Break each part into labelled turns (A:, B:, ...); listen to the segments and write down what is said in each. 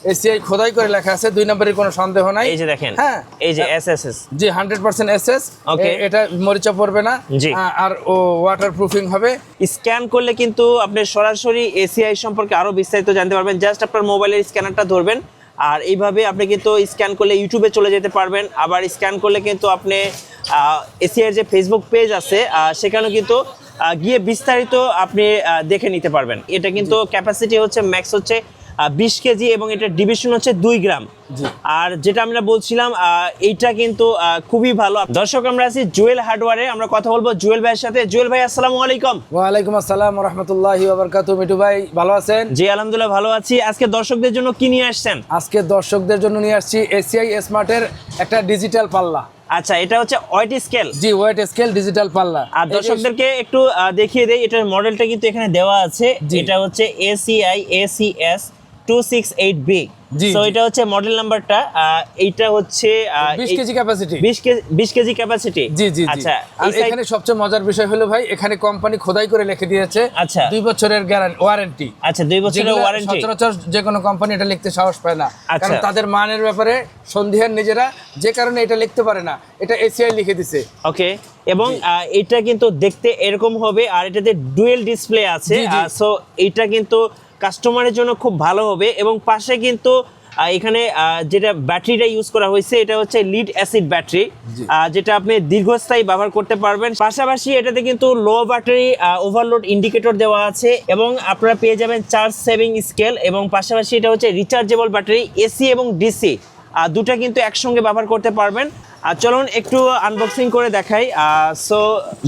A: ACI খোদাই করে লেখা আছে, 2 নম্বরের কোনো সন্দেহ নাই।
B: এই যে দেখেন,
A: হ্যাঁ
B: এই যে এসএসএস,
A: জি 100% এসএস।
B: ওকে,
A: এটা মরিচা পড়বে না,
B: জি।
A: আর ও ওয়াটার প্রুফিং হবে।
B: স্ক্যান করলে কিন্তু আপনি সরাসরি এসিআই সম্পর্কে আরো বিস্তারিত জানতে পারবেন। জাস্ট আপনার মোবাইলের স্ক্যানারটা ধরবেন আর এইভাবে আপনি কিন্তু স্ক্যান করলে ইউটিউবে চলে যেতে পারবেন। আবার স্ক্যান করলে কিন্তু আপনি এসিআইয়ের যে ফেসবুক পেজ আছে সেখানেও কিন্তু গিয়ে বিস্তারিত আপনি দেখে নিতে পারবেন। এটা কিন্তু ক্যাপাসিটি হচ্ছে ম্যাক্স হচ্ছে 20 কেজি এবং এটা ডিভিশন হচ্ছে 2 গ্রাম। আর যেটা আমরা বলছিলাম এইটা কিন্তু খুবই ভালো। দর্শক, আমরা আছি জুয়েল হার্ডওয়্যারে, আমরা কথা বলবো জুয়েল ভাইয়ের সাথে। জুয়েল ভাই, আসসালামু আলাইকুম।
A: ওয়ালাইকুম আসসালাম ওয়া রাহমাতুল্লাহি ওয়া বারাকাতুহু। মিঠু ভাই ভালো আছেন?
B: জি আলহামদুলিল্লাহ ভালো আছি। আজকে দর্শকদের জন্য কি নিয়ে আসছেন?
A: আজকে দর্শকদের জন্য নিয়ে আসছি এসিআই স্মার্টের একটা ডিজিটাল পাল্লা।
B: আচ্ছা, এটা হচ্ছে ওয়েট স্কেল।
A: জি, ওয়েট স্কেল ডিজিটাল পাল্লা।
B: আর দর্শকদেরকে একটু দেখিয়ে দেই, এটার মডেলটা কিন্তু এখানে দেওয়া আছে। এটা হচ্ছে ACI ACS 268B। সো এটা হচ্ছে মডেল নাম্বারটা। এইটা হচ্ছে
A: 20 কেজি ক্যাপাসিটি।
B: 20 KG capacity.
A: জি জি।
B: আচ্ছা,
A: আর এখানে সবচেয়ে মজার বিষয় হলো ভাই, এখানে কোম্পানি খোদাই করে লিখে দিয়েছে।
B: আচ্ছা,
A: 2 বছরের ওয়ারেন্টি।
B: আচ্ছা, 2 বছরের ওয়ারেন্টি।
A: সচরাচর যে কোনো কোম্পানি এটা লিখতে সাহস পায় না, কারণ তাদের মানের ব্যাপারে সন্দেহের নিজেরা, যে কারণে এটা লিখতে পারে না। এটা এসিআই লিখে দিছে।
B: ওকে, এবং এটা কিন্তু দেখতে এরকম হবে আর এটাতে ডুয়েল ডিসপ্লে আছে। সো এটা কিন্তু কাস্টমারের জন্য খুব ভালো হবে। এবং পাশে কিন্তু এখানে যেটা ব্যাটারিটা ইউজ করা হয়েছে এটা হচ্ছে লিড অ্যাসিড ব্যাটারি, যেটা আপনি দীর্ঘস্থায়ী ব্যবহার করতে পারবেন। পাশাপাশি এটাতে কিন্তু লো ব্যাটারি ওভারলোড ইন্ডিকেটর দেওয়া আছে এবং আপনারা পেয়ে যাবেন চার্জ সেভিং স্কেল। এবং পাশাপাশি এটা হচ্ছে রিচার্জেবল ব্যাটারি, এসি এবং ডিসি দুটা কিন্তু একসঙ্গে ব্যবহার করতে পারবেন। আর চলুন একটু আনবক্সিং করে দেখাই। সো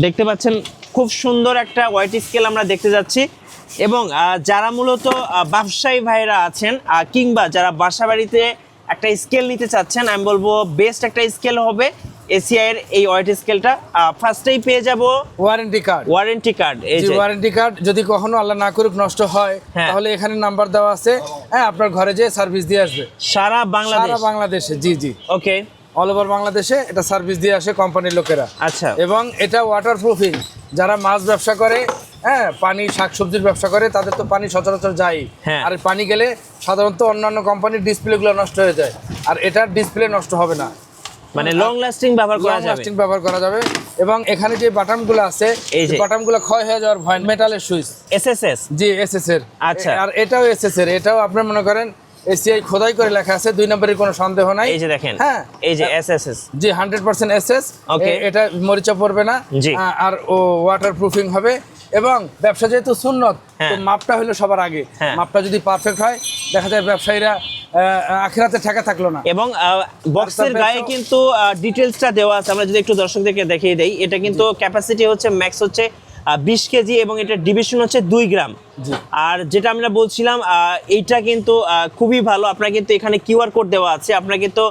B: দেখতে পাচ্ছেন খুব সুন্দর একটা ওয়েট স্কেল আমরা দেখতে যাচ্ছি। এবং যারা মূলত ব্যবসায়ী ভাইরা আছেন কিংবা যারা বাসা বাড়িতে একটা স্কেল নিতে চাচ্ছেন, আমি বলবো বেস্ট একটা স্কেল হবে এসিআই এর এই ওয়েট স্কেলটা। ফার্স্টেই পেয়ে যাব
A: ওয়ারেন্টি কার্ড।
B: এই যে
A: ওয়ারেন্টি কার্ড, যদি কখনো আল্লাহ না করুক নষ্ট হয়, তাহলে এখানে নাম্বার দেওয়া আছে। হ্যাঁ, আপনার ঘরে যেয়ে সার্ভিস দিয়ে আসবে
B: সারা
A: বাংলাদেশে। জি জি,
B: ওকে,
A: অল ওভার বাংলাদেশে এটা সার্ভিস দিয়ে আসে কোম্পানির লোকেরা।
B: আচ্ছা,
A: এবং এটা ওয়াটার প্রুফিং। যারা মাছ ব্যবসা করে, হ্যাঁ, পানি শাকসবজির ব্যবসা করে, তাদের তো পানি সচরাচর যায়। আর পানি গেলে সাধারণত অন্যান্য কোম্পানির ডিসপ্লেগুলো নষ্ট হয়ে যায়, আর এটার ডিসপ্লে নষ্ট হবে না,
B: মানে লং লাস্টিং
A: ব্যবহার করা যাবে। এবং এখানে যে বাটনগুলো আছে, এই বাটনগুলো ক্ষয় হয়ে যাওয়ার ভয়। মেটালের সুইচ,
B: এসএসএস।
A: জি এসএস এর।
B: আচ্ছা,
A: আর এটাও এসএস এর। এটাও আপনার মনে করেন এসিআই খোদাই করে লেখা আছে, 2 নম্বরের কোনো সন্দেহ নাই।
B: এই যে দেখেন,
A: হ্যাঁ,
B: এই যে এসএসএস,
A: জি 100% এসএস।
B: ওকে,
A: এটা মরিচা পড়বে না, আর ও ওয়াটার প্রুফিং হবে। এবং ব্যবসা যেহেতু সুন্নত, তো মাপটা হলো সবার আগে। মাপটা যদি পারফেক্ট হয়, দেখা যায় ব্যবসায়ীরা আখিরাতে ঠেকা থাকলো না।
B: এবং বক্সের গায়ে কিন্তু ডিটেইলসটা দেওয়া আছে। আমরা যদি একটু দর্শকদেরকে দেখিয়ে দেই, এটা কিন্তু ক্যাপাসিটি হচ্ছে ম্যাক্স হচ্ছে 20 কেজি এবং এটা ডিভিশন হচ্ছে 2 গ্রাম। আর যেটা আমরা বলছিলাম এইটা কিন্তু খুবই ভালো। আপনার কিন্তু এখানে কিউআর কোড দেওয়া আছে, আপনার কিন্তু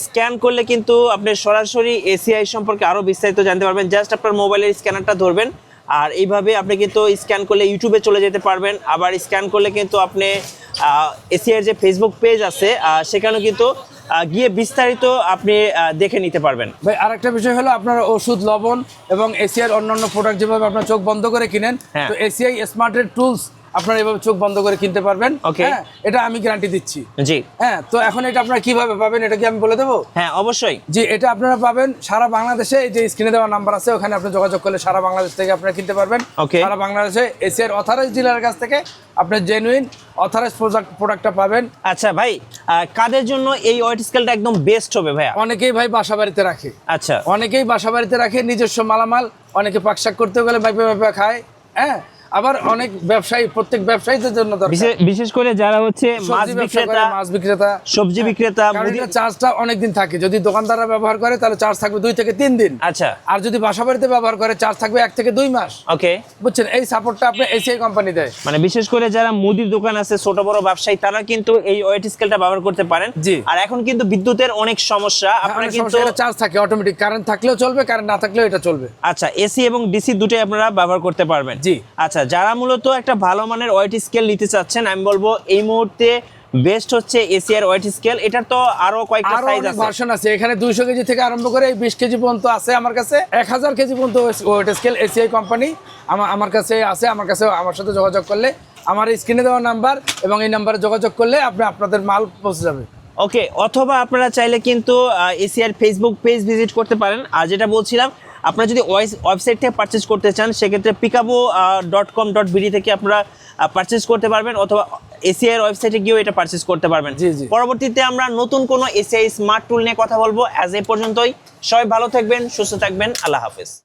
B: স্ক্যান করলে কিন্তু আপনি সরাসরি এসিআই সম্পর্কে আরো বিস্তারিত জানতে পারবেন। জাস্ট আপনার মোবাইলের স্ক্যানারটা ধরবেন আর এইভাবে আপনি কিন্তু স্ক্যান করলে ইউটিউবে চলে যেতে পারবেন। আবার স্ক্যান করলে কিন্তু আপনি এসিআইয়ের যে ফেসবুক পেজ আছে সেখানেও কিন্তু গিয়ে বিস্তারিত আপনি দেখে নিতে পারবেন।
A: ভাই, আরেকটা বিষয় হলো, আপনার ওষুধ, লবণ এবং এসিআইয়ের অন্যান্য প্রোডাক্ট যেভাবে আপনার চোখ বন্ধ করে কিনেন, তো এসিআই স্মার্টের টুলস আপনারা এভাবে চোখ বন্ধ করে কিনতে পারবেন। হ্যাঁ, এটা আমি গ্যারান্টি দিচ্ছি।
B: জি,
A: হ্যাঁ। তো এখন এটা আপনারা কিভাবে পাবেন, এটা কি আমি বলে দেবো?
B: হ্যাঁ, অবশ্যই।
A: জি, এটা আপনারা পাবেন সারা বাংলাদেশে। এই যে স্ক্রিনে দেওয়া নাম্বার আছে, ওখানে আপনি যোগাযোগ করলে সারা বাংলাদেশ থেকে আপনারা কিনতে পারবেন। সারা বাংলাদেশে এসিআইয়ের অথরাইজড ডিলারের কাছ থেকে আপনি জেনুইন অথরাইজড প্রোডাক্টটা পাবেন।
B: আচ্ছা ভাই, কাদের জন্য এই ওয়েট স্কেলটা একদম বেস্ট হবে ভাইয়া?
A: অনেকেই ভাই বাসা বাড়িতে রাখে।
B: আচ্ছা,
A: অনেকেই বাসা বাড়িতে রাখে নিজস্ব মালামাল। অনেকে পাকশাক করতে গেলে মাইপে খায়। হ্যাঁ, আবার অনেক ব্যবসায়ী, প্রত্যেক ব্যবসায়ীদের জন্য
B: বিশেষ করে যারা হচ্ছে মাছ বিক্রেতা, সবজি বিক্রেতা,
A: চার্জটা অনেকদিন থাকে। যদি দোকানদাররা ব্যবহার করে তাহলে চার্জ থাকবে 2 থেকে 3 দিন।
B: আচ্ছা,
A: আর যদি বাসা বাড়িতে ব্যবহার করে চার্জ থাকবে 1 থেকে 2 মাস।
B: ওকে,
A: বুঝছেন? এই সাপোর্টটা আপনি এসিআই কোম্পানি দেয়।
B: মানে বিশেষ করে যারা মুদির দোকান আছে, ছোট বড় ব্যবসায়ী, তারা কিন্তু এই ওয়েট স্কেলটা ব্যবহার করতে পারেন।
A: জি।
B: আর এখন কিন্তু বিদ্যুতের অনেক সমস্যা, আপনারা কিন্তু
A: চার্জ থাকে অটোমেটিক, কারেন্ট থাকলেও চলবে, কারেন্ট না থাকলেও এটা চলবে।
B: আচ্ছা, এসি এবং ডিসি দুটোই আপনারা ব্যবহার করতে পারবেন।
A: জি।
B: আচ্ছা, যারা মূলত একটা ভালো মানের ওয়েট স্কেল নিতে চাচ্ছেন, আমি বলবো এই মুহূর্তে বেস্ট হচ্ছে এসিআর ওয়েট স্কেল। এটার তো আরো কয়েকটা সাইজ আছে,
A: ভার্সন আছে। এখানে 200 কেজি থেকে আরম্ভ করে 20 কেজি পর্যন্ত আছে আমার কাছে। 1000 কেজি পর্যন্ত ওয়েট স্কেল এসিআই কোম্পানি আমার কাছে আছে। আমার সাথে যোগাযোগ করলে আমার স্ক্রিনে দেওয়া নাম্বার এবং এই নাম্বারে যোগাযোগ করলে আপনাদের মাল পৌঁছে যাবে।
B: ওকে, অথবা আপনারা চাইলে কিন্তু এসিআর ফেসবুক পেজ ভিজিট করতে পারেন। আর যেটা বলছিলাম, আপনারা যদি ওয়েবসাইট থেকে পারচেজ করতে চান সেক্ষেত্রে pikabo.com.bd থেকে আপনারা পারচেজ করতে পারবেন, অথবা এসিআর ওয়েবসাইটে গিয়েও এটা পারচেজ করতে পারবেন। পরবর্তীতে আমরা নতুন কোনো এসিআই স্মার্ট টুল নিয়ে কথা বলবো। আজ এই পর্যন্তই, সবাই ভালো থাকবেন, সুস্থ থাকবেন, আল্লাহ হাফেজ।